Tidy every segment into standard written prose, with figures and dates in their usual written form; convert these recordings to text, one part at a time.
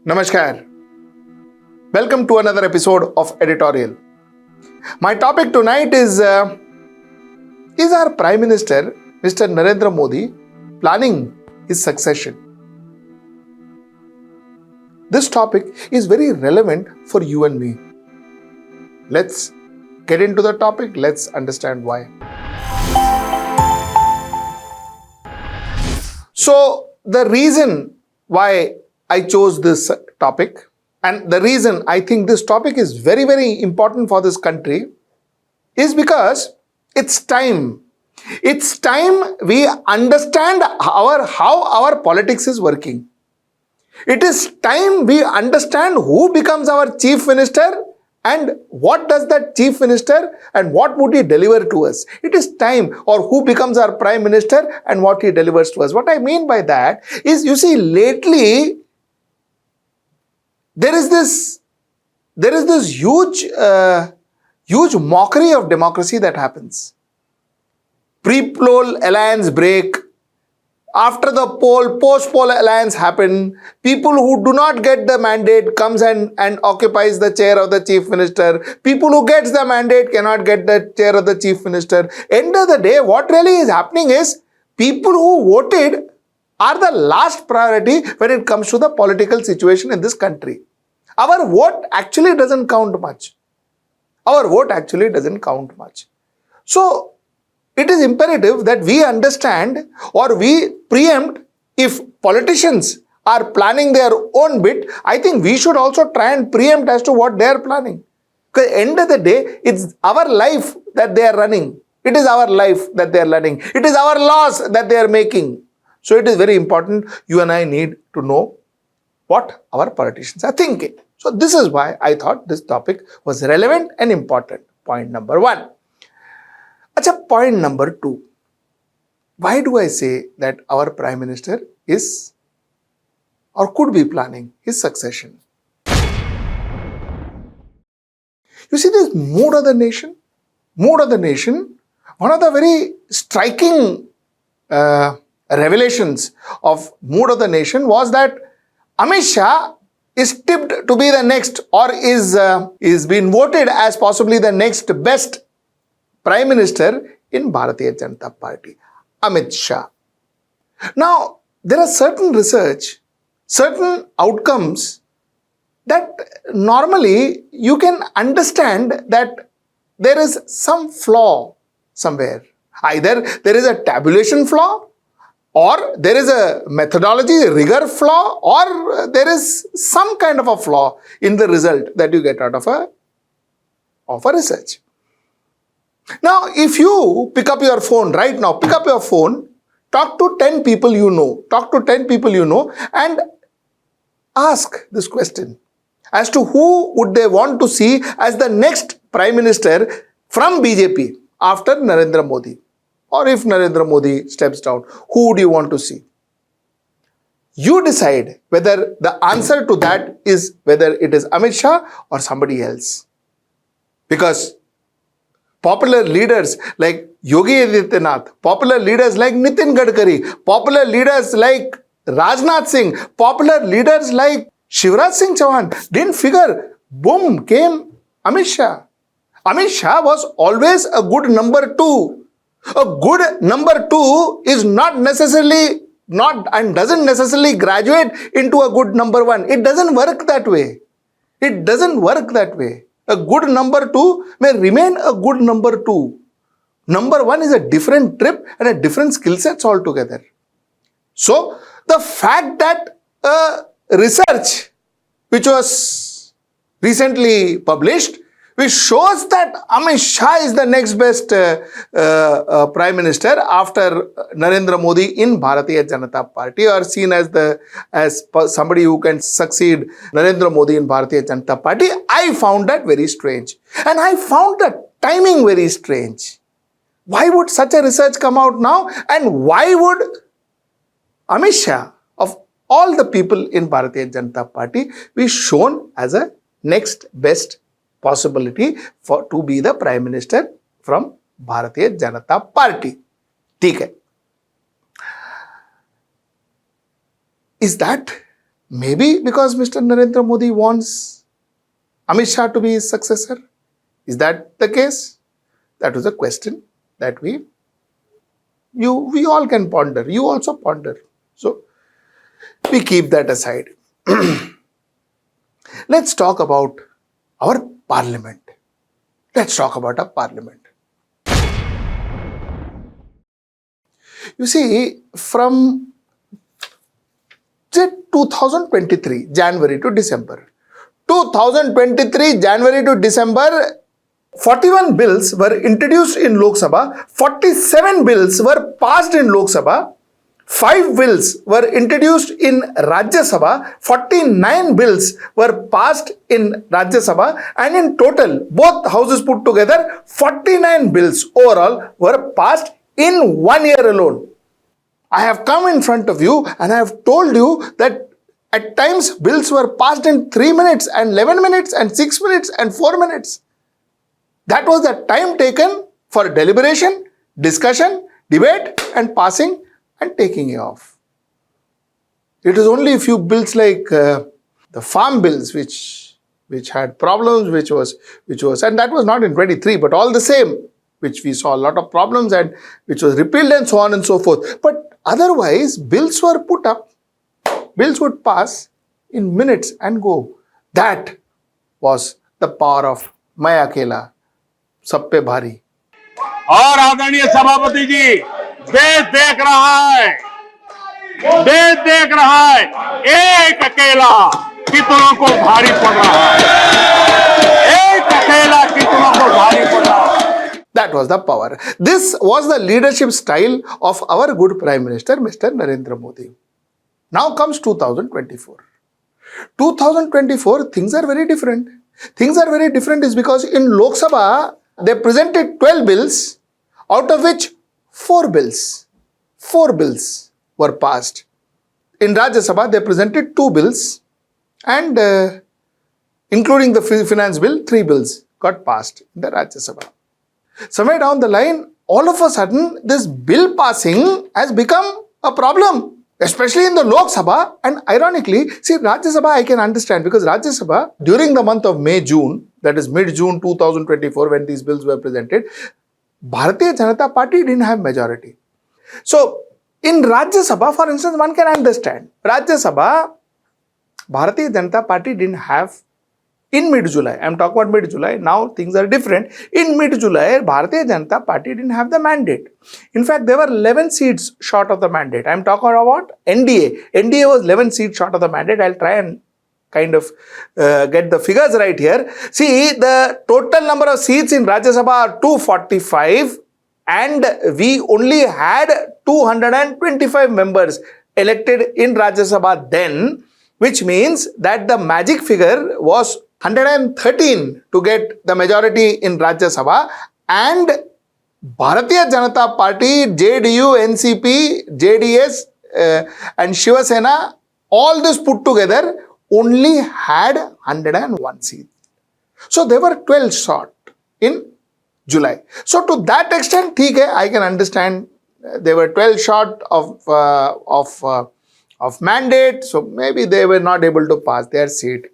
Namaskar. Welcome to another episode of Editorial. My topic tonight is our Prime Minister, Mr. Narendra Modi, planning his succession? This topic is very relevant for you and me. Let's get into the topic. Let's understand why. So, the reason why I chose this topic, and the reason I think this topic is very, very important for this country, is because it's time. It's time we understand how our politics is working. It is time we understand who becomes our chief minister and what does that chief minister and what would he deliver to us. It is time, or who becomes our prime minister and what he delivers to us. What I mean by that is, you see, lately there is this huge mockery of democracy that happens. Pre-poll alliance break. After the poll, post-poll alliance happen. People who do not get the mandate comes and occupies the chair of the chief minister. People who gets the mandate cannot get the chair of the chief minister. End of the day, what really is happening is, people who voted are the last priority when it comes to the political situation in this country. Our vote actually doesn't count much. So, it is imperative that we understand or we preempt. If politicians are planning their own bit, I think we should also try and preempt as to what they are planning. Because at the end of the day, it's our life that they are running. It is our life that they are running. It is our laws that they are making. So it is very important you and I need to know what our politicians are thinking. So this is why I thought this topic was relevant and important. Point number one. Point number two. Why do I say that our Prime Minister is or could be planning his succession? You see, this mood of the nation, one of the very striking revelations of mood of the nation was that Amit Shah is tipped to be the next, or is being voted as possibly the next best Prime Minister in Bharatiya Janata Party, Amit Shah. Now, there are certain research, certain outcomes that normally you can understand that there is some flaw somewhere. Either there is a tabulation flaw, or there is a methodology rigor flaw, or there is some kind of a flaw in the result that you get out of a research. Now, if you pick up your phone right now, talk to 10 people you know, and ask this question as to who would they want to see as the next Prime Minister from BJP after Narendra Modi. Or if Narendra Modi steps down, who would you want to see? You decide whether the answer to that is whether it is Amit Shah or somebody else. Because popular leaders like Yogi Adityanath, popular leaders like Nitin Gadkari, popular leaders like Rajnath Singh, popular leaders like Shivraj Singh Chauhan didn't figure. Boom, came Amit Shah. Amit Shah was always a good number two. A good number two is doesn't necessarily graduate into a good number one. It doesn't work that way. A good number two may remain a good number two. Number one is a different trip and a different skill sets altogether. So, the fact that research which was recently published, which shows that Amit Shah is the next best Prime Minister after Narendra Modi in Bharatiya Janata Party, or seen as somebody who can succeed Narendra Modi in Bharatiya Janata Party. I found that very strange. And I found the timing very strange. Why would such a research come out now? And why would Amit Shah, of all the people in Bharatiya Janata Party, be shown as a next best possibility to be the Prime Minister from Bharatiya Janata Party? ठीक है. Is that Maybe because Mr. Narendra Modi wants Amit Shah to be his successor. Is that the case? That was a question that we all can ponder. You also ponder. So we keep that aside. Let's talk about our parliament. Let's talk about our parliament. You see, from 2023, January to December. 2023, January to December, 41 bills were introduced in Lok Sabha, 47 bills were passed in Lok Sabha, 5 bills were introduced in Rajya Sabha, 49 bills were passed in Rajya Sabha, and in total, both houses put together, 49 bills overall were passed in 1 year alone. I have come in front of you and I have told you that at times bills were passed in 3 minutes and 11 minutes and 6 minutes and 4 minutes. That was the time taken for deliberation, discussion, debate and passing and taking it off. It is only a few bills like the farm bills which had problems, which was, and that was not in 23, but all the same, which we saw a lot of problems and which was repealed and so on and so forth. But otherwise, bills were put up, bills would pass in minutes and go. That was the power of मैं अकेला सब पे भारी. और आदरणीय सभापति जी, देश देख रहा है, देश देख रहा है, एक अकेला कितनों को भारी पड़ रहा है, एक अकेला कितनों को भारी पड़ रहा है. That was the power. This was the leadership style of our good Prime Minister, Mr. Narendra Modi. Now comes 2024. 2024, things are very different. Things are very different is because in Lok Sabha, they presented 12 bills, out of which 4 bills were passed. In Rajya Sabha, they presented 2 bills and including the finance bill, 3 bills got passed in the Rajya Sabha. Somewhere down the line, all of a sudden, this bill passing has become a problem, especially in the Lok Sabha. And ironically, see, Rajya Sabha I can understand because Rajya Sabha, during the month of May, June, that is mid-June 2024, when these bills were presented, Bharatiya Janata Party didn't have majority. So, in Rajya Sabha, for instance, one can understand. Rajya Sabha, Bharatiya Janata Party didn't have. In mid-July, I am talking about mid-July, now things are different. In mid-July, Bharatiya Janata Party didn't have the mandate. In fact, there were 11 seats short of the mandate. I am talking about NDA. NDA was 11 seats short of the mandate. I'll try and kind of get the figures right here. See, the total number of seats in Rajya Sabha are 245 and we only had 225 members elected in Rajya Sabha then, which means that the magic figure was 113 to get the majority in Rajya Sabha, and Bharatiya Janata Party, JDU, NCP, JDS and Shiva Sena, all this put together only had 101 seats. So they were 12 short in July. So to that extent, I can understand they were 12 short of mandate, so maybe they were not able to pass their seat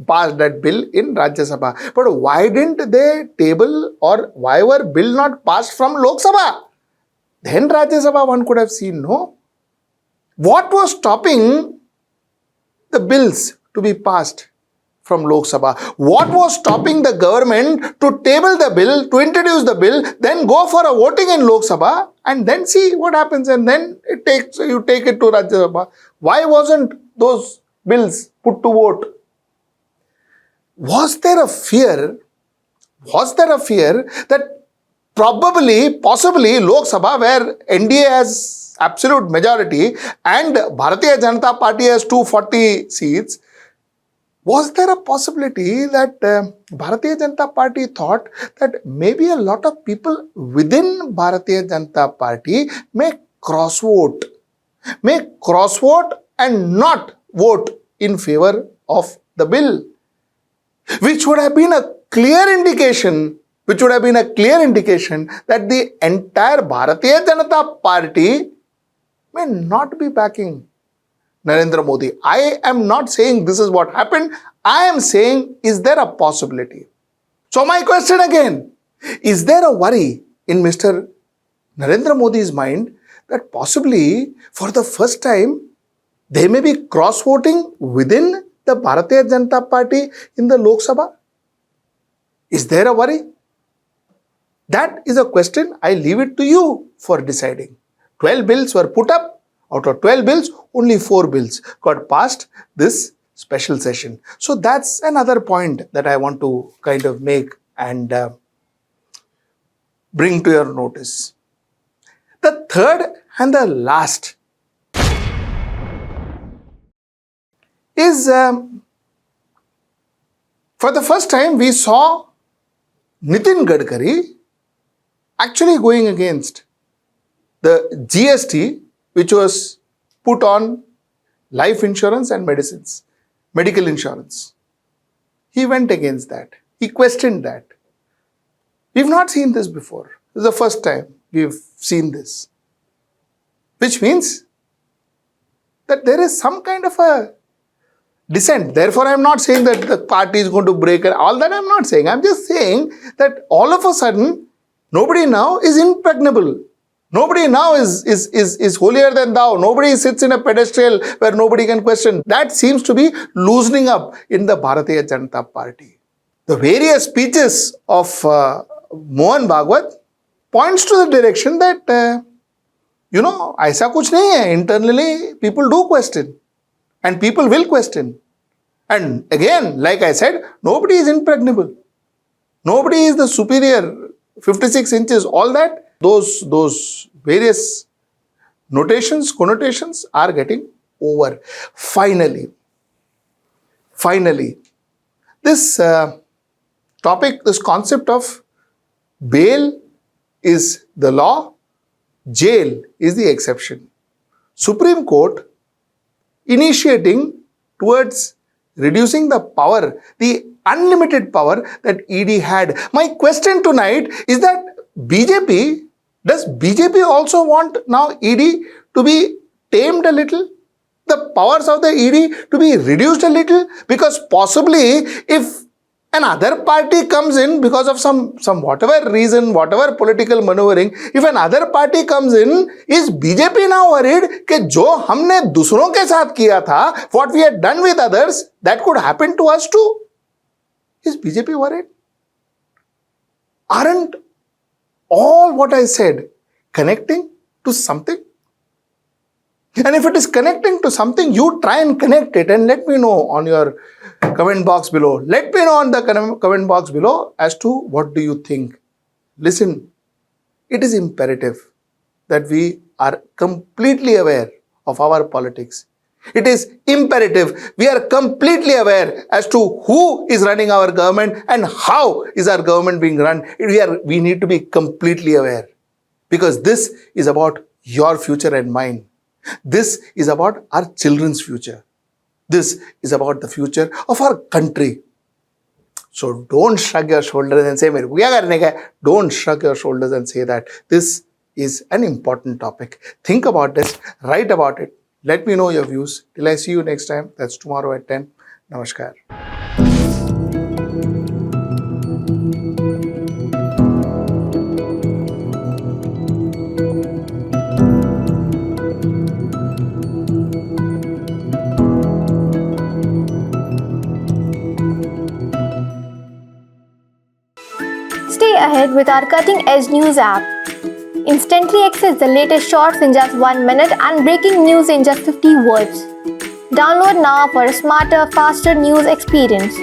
pass that bill in Rajya Sabha. But why didn't they table or why were bill not passed from Lok Sabha? Then Rajya Sabha one could have seen, no? What was stopping the bills to be passed from Lok Sabha? What was stopping the government to table the bill, to introduce the bill, then go for a voting in Lok Sabha and then see what happens and then you take it to Rajya Sabha? Why wasn't those bills put to vote? Was there a fear that possibly Lok Sabha, where NDA has absolute majority and Bharatiya Janata Party has 240 seats, was there a possibility that Bharatiya Janata Party thought that maybe a lot of people within Bharatiya Janata Party may cross vote and not vote in favor of the bill, which would have been a clear indication that the entire Bharatiya Janata Party may not be backing Narendra Modi. I am not saying this is what happened. I am saying, is there a possibility? So my question again, is there a worry in Mr. Narendra Modi's mind that possibly for the first time they may be cross-voting within the Bharatiya Janata Party in the Lok Sabha? Is there a worry? That is a question. I leave it to you for deciding. 12 bills were put up. Out of 12 bills, only 4 bills got passed this special session. So that's another point that I want to kind of make and bring to your notice. The third and the last is for the first time we saw Nitin Gadkari actually going against the GST which was put on life insurance and medicines, medical insurance. He went against that. He questioned that. We've not seen this before. This is the first time we've seen this. Which means that there is some kind of a dissent. Therefore, I'm not saying that the party is going to break it. All that I'm not saying. I'm just saying that all of a sudden, nobody now is impregnable. Nobody now is holier than thou. Nobody sits in a pedestal where nobody can question. That seems to be loosening up in the Bharatiya Janata Party. The various speeches of Mohan Bhagwat points to the direction that, aisa kuch nahi hai. Internally, people do question. And people will question. And again, like I said, nobody is impregnable. Nobody is the superior 56 inches, all that. Those various notations, connotations are getting over. Finally, this topic, this concept of bail is the law, jail is the exception. Supreme Court initiating towards reducing the power, the unlimited power that ED had. My question tonight is that does BJP also want now ED to be tamed a little? The powers of the ED to be reduced a little? Because possibly if another party comes in because of some whatever reason, whatever political maneuvering, if another party comes in, is BJP now worried that jo humne dusron ke saath kiya tha, what we had done with others, that could happen to us too? Is BJP worried? Aren't all what I said connecting to something? And if it is connecting to something, you try and connect it and let me know on your comment box below. Let me know on the comment box below as to what do you think. Listen, it is imperative that we are completely aware of our politics. It is imperative we are completely aware as to who is running our government and how is our government being run. We need to be completely aware, because this is about your future and mine. This is about our children's future. This is about the future of our country. So don't shrug your shoulders and say, don't shrug your shoulders and say that. This is an important topic. Think about this, write about it. Let me know your views. Till I see you next time. That's tomorrow at 10. Namaskar. Stay ahead with our cutting-edge news app. Instantly access the latest shorts in just 1 minute and breaking news in just 50 words. Download now for a smarter, faster news experience.